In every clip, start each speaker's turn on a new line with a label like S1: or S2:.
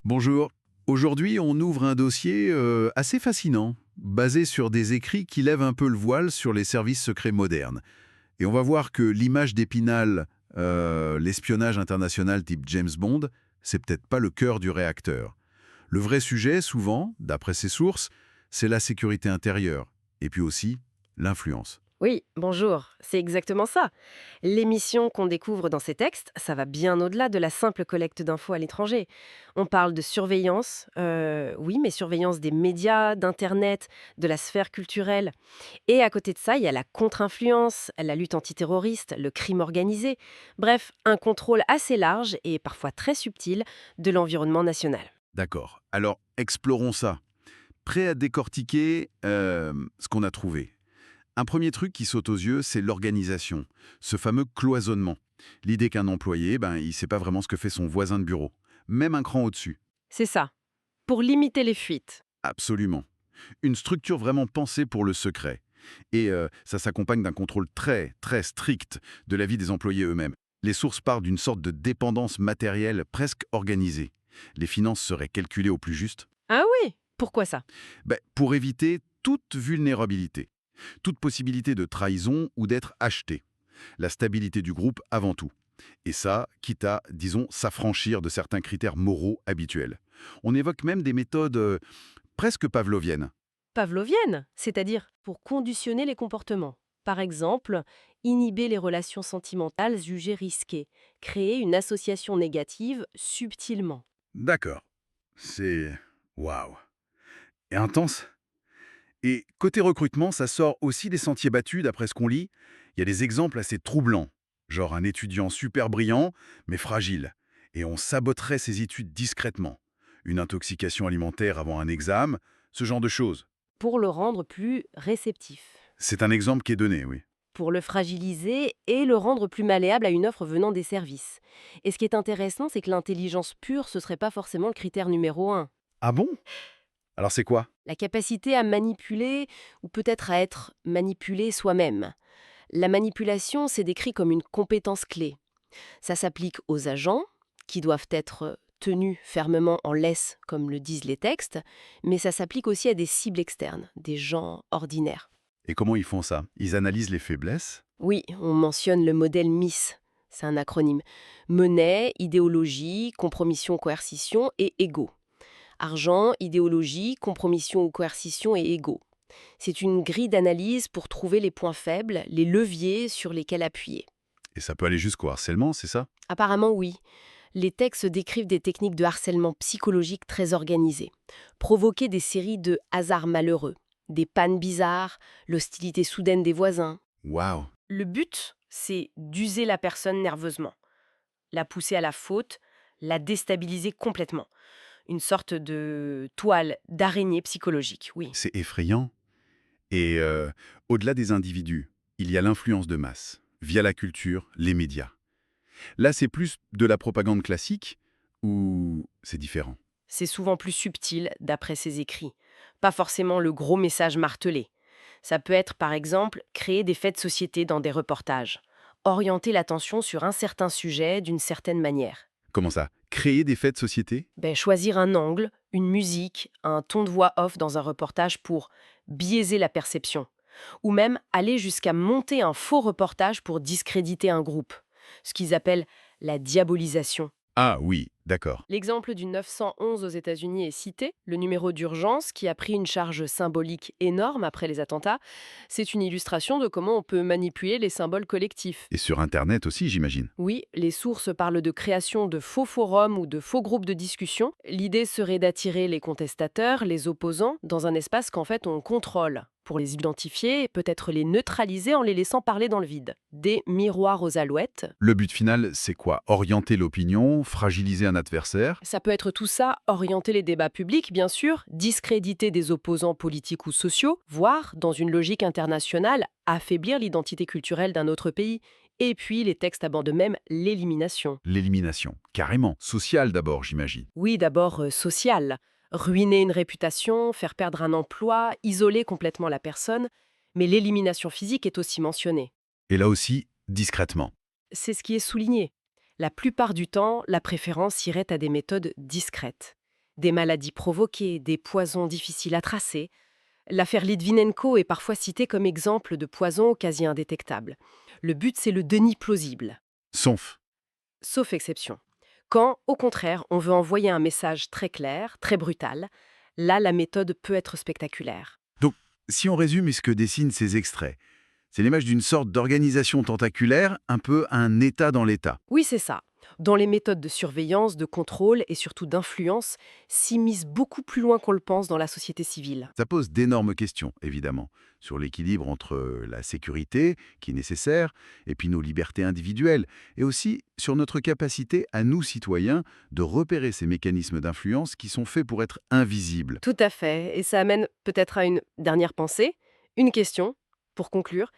S1: Bonjour. Aujourd'hui, on ouvre un dossier assez fascinant, basé sur des écrits qui lèvent un peu le voile sur les services secrets modernes. Et on va voir que l'image d'Épinal, l'espionnage international type James Bond, c'est peut-être pas le cœur du réacteur. Le vrai sujet, souvent, d'après ces sources, c'est la sécurité intérieure, et puis aussi l'influence.
S2: Oui, bonjour, c'est exactement ça. L'émission qu'on découvre dans ces textes, ça va bien au-delà de la simple collecte d'infos à l'étranger. On parle de surveillance, oui, mais surveillance des médias, d'Internet, de la sphère culturelle. Et à côté de ça, il y a la contre-influence, la lutte antiterroriste, le crime organisé. Bref, un contrôle assez large et parfois très subtil de l'environnement national.
S1: D'accord. Alors, explorons ça. Prêt à décortiquer ce qu'on a trouvé. Un premier truc qui saute aux yeux, c'est l'organisation, ce fameux cloisonnement. L'idée qu'un employé, il ne sait pas vraiment ce que fait son voisin de bureau, même un cran au-dessus.
S2: C'est ça, pour limiter les fuites.
S1: Absolument. Une structure vraiment pensée pour le secret. Et ça s'accompagne d'un contrôle très, très strict de la vie des employés eux-mêmes. Les sources parlent d'une sorte de dépendance matérielle presque organisée. Les finances seraient calculées au plus juste.
S2: Ah oui, pourquoi ça?
S1: Pour éviter toute vulnérabilité, toute possibilité de trahison ou d'être acheté. La stabilité du groupe avant tout. Et ça, quitte à, disons, s'affranchir de certains critères moraux habituels. On évoque même des méthodes presque pavloviennes.
S2: Pavlovienne, c'est-à-dire pour conditionner les comportements. Par exemple, inhiber les relations sentimentales jugées risquées, créer une association négative subtilement.
S1: D'accord. C'est... waouh. Et intense. Et côté recrutement, ça sort aussi des sentiers battus, d'après ce qu'on lit. Il y a des exemples assez troublants. Genre un étudiant super brillant, mais fragile. Et on saboterait ses études discrètement. Une intoxication alimentaire avant un examen, ce genre de choses.
S2: Pour le rendre plus réceptif,
S1: C'est un exemple qui est donné, oui.
S2: pour le fragiliser et le rendre plus malléable à une offre venant des services. Et ce qui est intéressant, c'est que l'intelligence pure, ce serait pas forcément le critère numéro un.
S1: Ah bon? Alors c'est quoi?
S2: La capacité à manipuler ou peut-être à être manipulé soi-même. La manipulation, c'est décrit comme une compétence clé. Ça s'applique aux agents, qui doivent être tenus fermement en laisse, comme le disent les textes, mais ça s'applique aussi à des cibles externes, des gens ordinaires.
S1: Et comment ils font ça? Ils analysent les faiblesses?
S2: Oui, on mentionne le modèle MIS, c'est un acronyme. Monnaie, idéologie, compromission, coercition et ego. Argent, idéologie, compromission ou coercition et ego. C'est une grille d'analyse pour trouver les points faibles, les leviers sur lesquels appuyer.
S1: Et ça peut aller jusqu'au harcèlement, c'est ça?
S2: Apparemment oui. Les textes décrivent des techniques de harcèlement psychologique très organisées. Provoquer des séries de hasards malheureux, des pannes bizarres, l'hostilité soudaine des voisins.
S1: Waouh!
S2: Le but, c'est d'user la personne nerveusement, la pousser à la faute, la déstabiliser complètement. Une sorte de toile d'araignée psychologique, oui.
S1: C'est effrayant. Et au-delà des individus, il y a l'influence de masse, via la culture, les médias. Là, c'est plus de la propagande classique ou c'est différent?
S2: C'est souvent plus subtil d'après ses écrits. Pas forcément le gros message martelé. Ça peut être, par exemple, créer des faits de société dans des reportages. Orienter l'attention sur un certain sujet d'une certaine manière.
S1: Comment ça? Créer des faits de société?
S2: Choisir un angle, une musique, un ton de voix off dans un reportage pour biaiser la perception. Ou même aller jusqu'à monter un faux reportage pour discréditer un groupe. Ce qu'ils appellent la diabolisation.
S1: Ah oui, d'accord.
S2: L'exemple du 911 aux États-Unis est cité, le numéro d'urgence qui a pris une charge symbolique énorme après les attentats. C'est une illustration de comment on peut manipuler les symboles collectifs.
S1: Et sur Internet aussi, j'imagine.
S2: Oui, les sources parlent de création de faux forums ou de faux groupes de discussion. L'idée serait d'attirer les contestateurs, les opposants, dans un espace qu'en fait on contrôle, pour les identifier et peut-être les neutraliser en les laissant parler dans le vide. Des miroirs aux alouettes.
S1: Le but final, c'est quoi? Orienter l'opinion, fragiliser un adversaire?
S2: Ça peut être tout ça, orienter les débats publics, bien sûr, discréditer des opposants politiques ou sociaux, voire, dans une logique internationale, affaiblir l'identité culturelle d'un autre pays. Et puis, les textes abordent même l'élimination.
S1: L'élimination. Carrément. Sociale d'abord, j'imagine.
S2: Oui, d'abord sociale. Ruiner une réputation, faire perdre un emploi, isoler complètement la personne. Mais l'élimination physique est aussi mentionnée.
S1: Et là aussi, discrètement.
S2: C'est ce qui est souligné. La plupart du temps, la préférence irait à des méthodes discrètes. Des maladies provoquées, des poisons difficiles à tracer. L'affaire Litvinenko est parfois citée comme exemple de poison quasi indétectable. Le but, c'est le déni plausible.
S1: Sonf.
S2: Sauf exception. Quand, au contraire, on veut envoyer un message très clair, très brutal, là, la méthode peut être spectaculaire.
S1: Donc, si on résume ce que dessinent ces extraits, c'est l'image d'une sorte d'organisation tentaculaire, un peu un État dans l'État.
S2: Oui, c'est ça. Dans les méthodes de surveillance, de contrôle et surtout d'influence, s'immisce beaucoup plus loin qu'on le pense dans la société civile.
S1: Ça pose d'énormes questions, évidemment, sur l'équilibre entre la sécurité, qui est nécessaire, et puis nos libertés individuelles, et aussi sur notre capacité à nous, citoyens, de repérer ces mécanismes d'influence qui sont faits pour être invisibles.
S2: Tout à fait. Et ça amène peut-être à une dernière pensée, une question, pour conclure.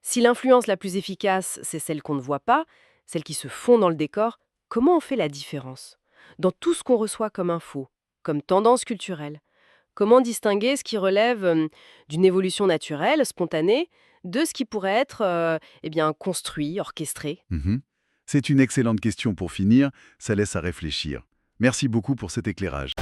S2: Si l'influence la plus efficace, c'est celle qu'on ne voit pas, celle qui se fond dans le décor, comment on fait la différence dans tout ce qu'on reçoit comme info, comme tendance culturelle? Comment distinguer ce qui relève d'une évolution naturelle, spontanée, de ce qui pourrait être eh bien, construit, orchestré?
S1: Mhm. C'est une excellente question pour finir, ça laisse à réfléchir. Merci beaucoup pour cet éclairage.